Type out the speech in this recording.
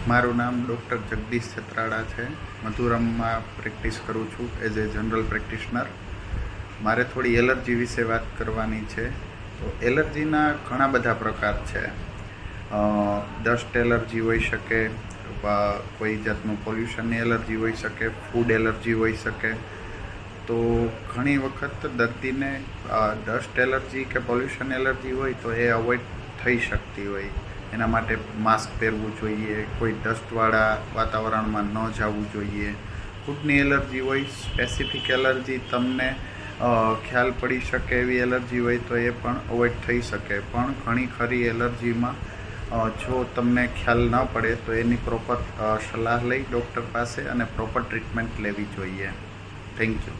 મારું નામ ડૉક્ટર જગદીશ છત્રાડા છે. મધુરમમાં પ્રેક્ટિસ કરું છું એઝ એ જનરલ પ્રેક્ટિશનર. મારે થોડી એલર્જી વિશે વાત કરવાની છે. તો એલર્જીના ઘણા બધા પ્રકાર છે. ડસ્ટ એલર્જી હોઈ શકે, કોઈ જાતનું પોલ્યુશનની એલર્જી હોઈ શકે, ફૂડ એલર્જી હોઈ શકે. તો ઘણી વખત દર્દીને ડસ્ટ એલર્જી કે પોલ્યુશન એલર્જી હોય તો એ અવોઇડ થઈ શકતી હોય. એના માટે માસ્ક પહેરવું જોઈએ, કોઈ ડસ્ટવાળા વાતાવરણમાં ન જવું જોઈએ. ફૂડની એલર્જી હોય, સ્પેસિફિક એલર્જી તમને ખ્યાલ પડી શકે એવી એલર્જી હોય તો એ પણ અવોઇડ થઈ શકે. પણ ઘણી ખરી એલર્જીમાં જો તમને ખ્યાલ ન પડે તો એની પ્રોપર સલાહ લઈ ડૉક્ટર પાસે અને પ્રોપર ટ્રીટમેન્ટ લેવી જોઈએ. Thank you.